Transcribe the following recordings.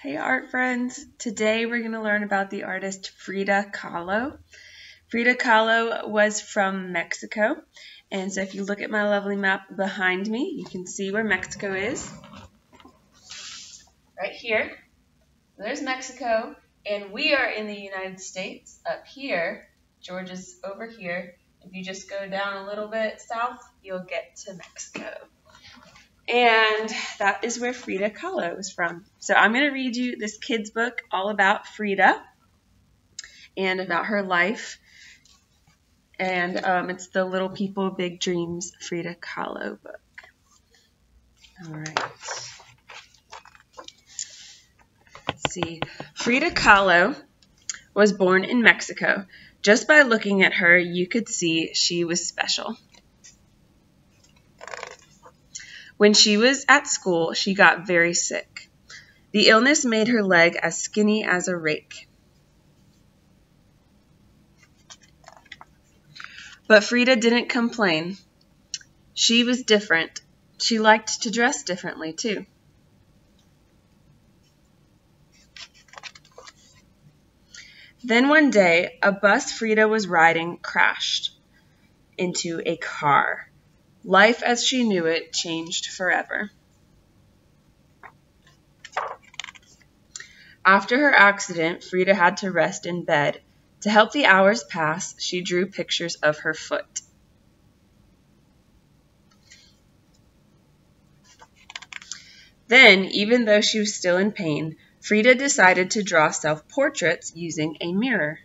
Hey art friends, today we're going to learn about the artist Frida Kahlo. Frida Kahlo was from Mexico, and so if you look at my lovely map behind me, you can see where Mexico is. Right here, there's Mexico, and we are in the United States up here. Georgia's over here. If you just go down a little bit south, you'll get to Mexico. And that is where Frida Kahlo is from. So I'm going to read you this kid's book all about Frida and about her life. And it's the Little People, Big Dreams Frida Kahlo book. All right. Let's see. Frida Kahlo was born in Mexico. Just by looking at her, you could see she was special. When she was at school, she got very sick. The illness made her leg as skinny as a rake. But Frida didn't complain. She was different. She liked to dress differently, too. Then one day, a bus Frida was riding crashed into a car. Life as she knew it changed forever. After her accident, Frida had to rest in bed. To help the hours pass, she drew pictures of her foot. Then, even though she was still in pain, Frida decided to draw self-portraits using a mirror.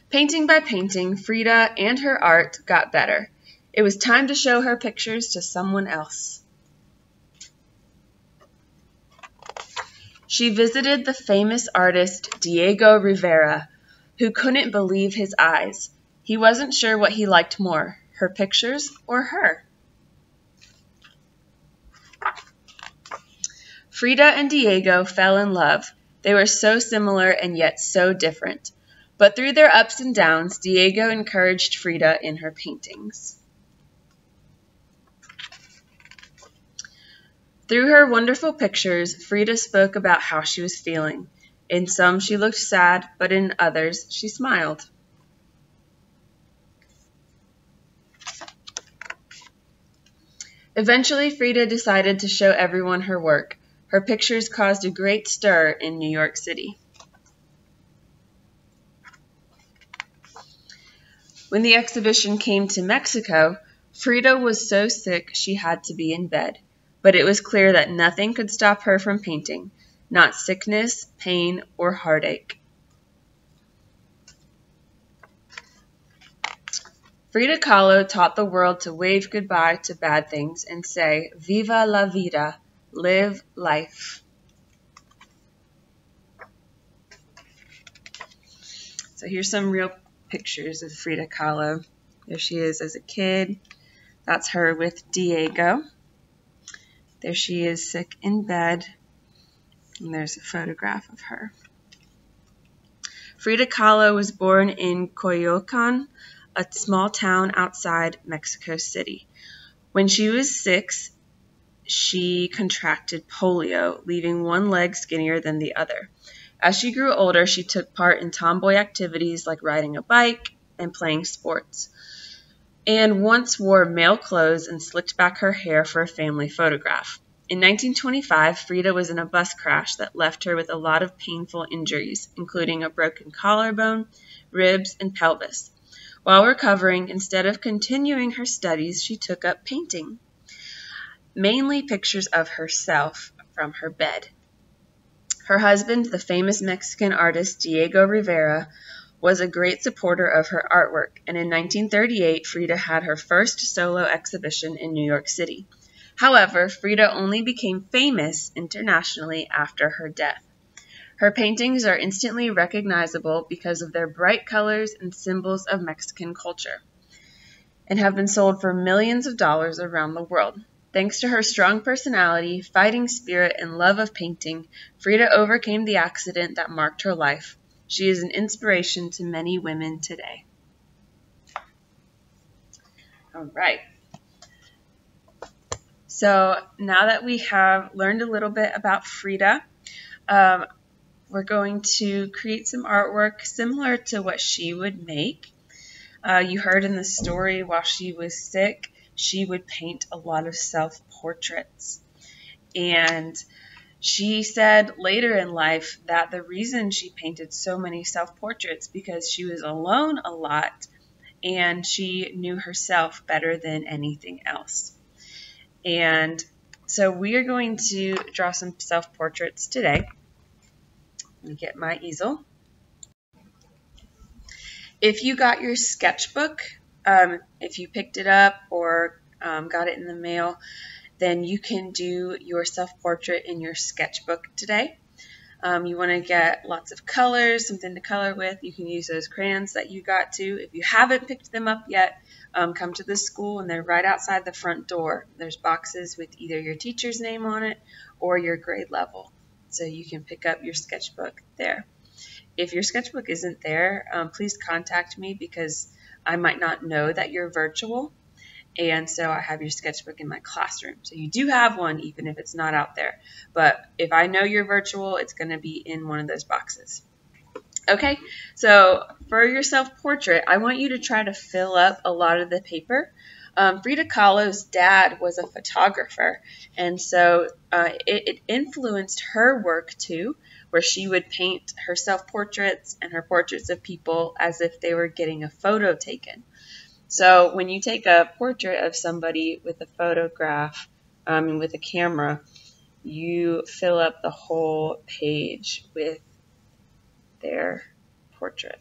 Painting by painting, Frida and her art got better. It was time to show her pictures to someone else. She visited the famous artist Diego Rivera, who couldn't believe his eyes. He wasn't sure what he liked more, her pictures or her. Frida and Diego fell in love. They were so similar and yet so different. But through their ups and downs, Diego encouraged Frida in her paintings. Through her wonderful pictures, Frida spoke about how she was feeling. In some, she looked sad, but in others, she smiled. Eventually, Frida decided to show everyone her work. Her pictures caused a great stir in New York City. When the exhibition came to Mexico, Frida was so sick she had to be in bed. But it was clear that nothing could stop her from painting, not sickness, pain, or heartache. Frida Kahlo taught the world to wave goodbye to bad things and say, "Viva la vida," live life. So here's some real pictures of Frida Kahlo. There she is as a kid. That's her with Diego. There she is sick in bed. And there's a photograph of her. Frida Kahlo was born in Coyoacan, a small town outside Mexico City. When she was 6, she contracted polio, leaving one leg skinnier than the other. As she grew older, she took part in tomboy activities like riding a bike and playing sports, and once wore male clothes and slicked back her hair for a family photograph. In 1925, Frida was in a bus crash that left her with a lot of painful injuries, including a broken collarbone, ribs, and pelvis. While recovering, instead of continuing her studies, she took up painting, mainly pictures of herself from her bed. Her husband, the famous Mexican artist Diego Rivera, was a great supporter of her artwork, and in 1938, Frida had her first solo exhibition in New York City. However, Frida only became famous internationally after her death. Her paintings are instantly recognizable because of their bright colors and symbols of Mexican culture, and have been sold for millions of dollars around the world. Thanks to her strong personality, fighting spirit, and love of painting, Frida overcame the accident that marked her life. She is an inspiration to many women today. All right. So now that we have learned a little bit about Frida, we're going to create some artwork similar to what she would make. You heard in the story while she was sick, she would paint a lot of self-portraits. And she said later in life that the reason she painted so many self-portraits because she was alone a lot and she knew herself better than anything else. And so we are going to draw some self-portraits today. Let me get my easel. If you got your sketchbook, if you picked it up or got it in the mail, then you can do your self-portrait in your sketchbook today. You want to get lots of colors, something to color with. You can use those crayons that you got too. If you haven't picked them up yet, come to the school and they're right outside the front door. There's boxes with either your teacher's name on it or your grade level. So you can pick up your sketchbook there. If your sketchbook isn't there, please contact me because I might not know that you're virtual. And so I have your sketchbook in my classroom. So you do have one even if it's not out there. But if I know you're virtual, it's going to be in one of those boxes. Okay, so for your self-portrait, I want you to try to fill up a lot of the paper. Frida Kahlo's dad was a photographer, and so it influenced her work too, where she would paint her self-portraits and her portraits of people as if they were getting a photo taken. So when you take a portrait of somebody with a photograph and with a camera, you fill up the whole page with their portrait.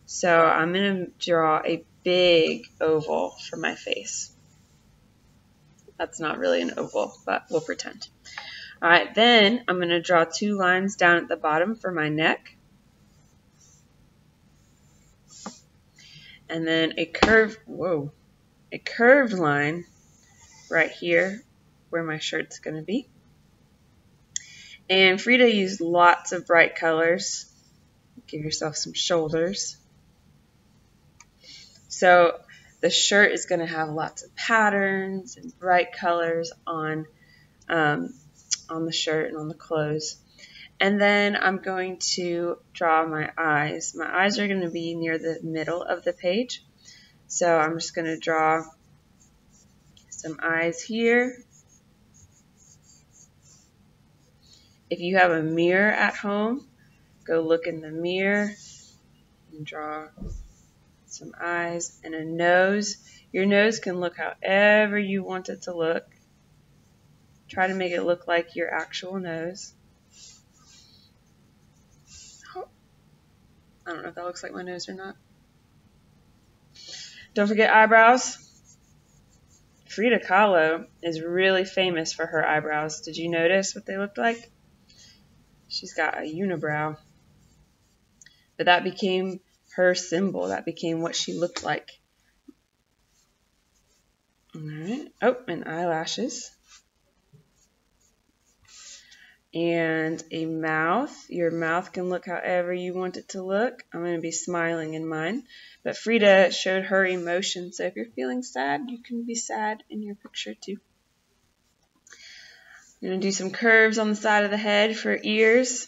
So I'm going to draw a big oval for my face. That's not really an oval, but we'll pretend. All right, then I'm going to draw 2 lines down at the bottom for my neck. And then a curved line right here where my shirt's going to be. And Frida used lots of bright colors. Give yourself some shoulders. So the shirt is going to have lots of patterns and bright colors on the shirt and on the clothes. And then I'm going to draw my eyes. My eyes are going to be near the middle of the page. So I'm just going to draw some eyes here. If you have a mirror at home, go look in the mirror and draw some eyes and a nose. Your nose can look however you want it to look. Try to make it look like your actual nose. I don't know if that looks like my nose or not. Don't forget eyebrows. Frida Kahlo is really famous for her eyebrows. Did you notice what they looked like? She's got a unibrow. But that became her symbol. That became what she looked like. All right. Oh, and eyelashes. And a mouth. Your mouth can look however you want it to look. I'm going to be smiling in mine. But Frida showed her emotion. So if you're feeling sad, you can be sad in your picture too. I'm going to do some curves on the side of the head for ears.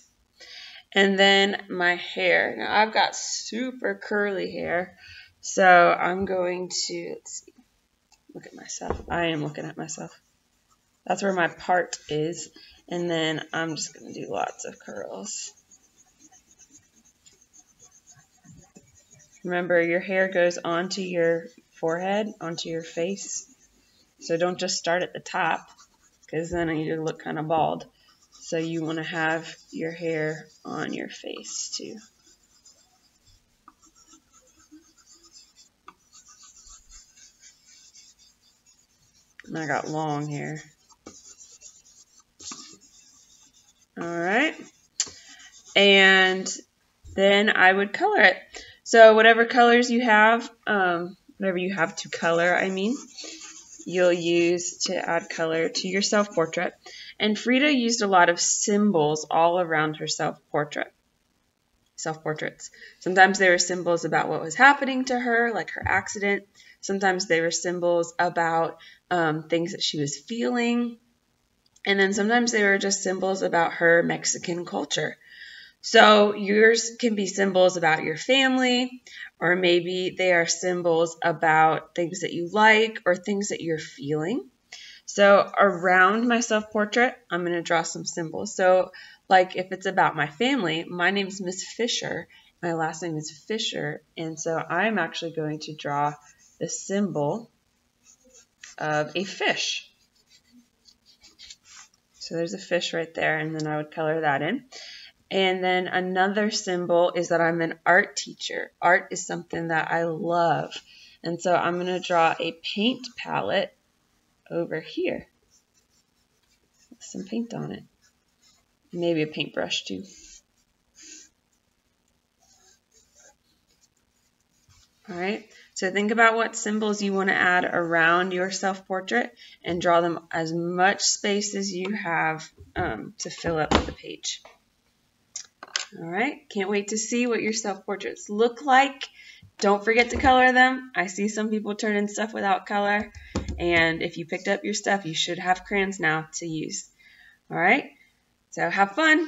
And then my hair. Now I've got super curly hair. So I'm going to, let's see, look at myself. I am looking at myself. That's where my part is. And then I'm just going to do lots of curls. Remember, your hair goes onto your forehead, onto your face. So don't just start at the top, because then you look kind of bald. So you want to have your hair on your face too. And I got long hair. All right. And then I would color it. So whatever colors you have, whatever you have to color, you'll use to add color to your self-portrait. And Frida used a lot of symbols all around her self-portrait. self-portraits. Sometimes they were symbols about what was happening to her, like her accident. Sometimes they were symbols about things that she was feeling. And then sometimes they were just symbols about her Mexican culture. So yours can be symbols about your family, or maybe they are symbols about things that you like or things that you're feeling. So around my self-portrait, I'm going to draw some symbols. So like if it's about my family, my name is Miss Fisher. My last name is Fisher. And so I'm actually going to draw the symbol of a fish. So there's a fish right there, and then I would color that in. And then another symbol is that I'm an art teacher. Art is something that I love. And so I'm going to draw a paint palette over here with some paint on it. Maybe a paintbrush too. All right, so think about what symbols you want to add around your self-portrait and draw them as much space as you have to fill up the page. All right, can't wait to see what your self-portraits look like. Don't forget to color them. I see some people turn in stuff without color, and if you picked up your stuff, you should have crayons now to use. All right, so have fun.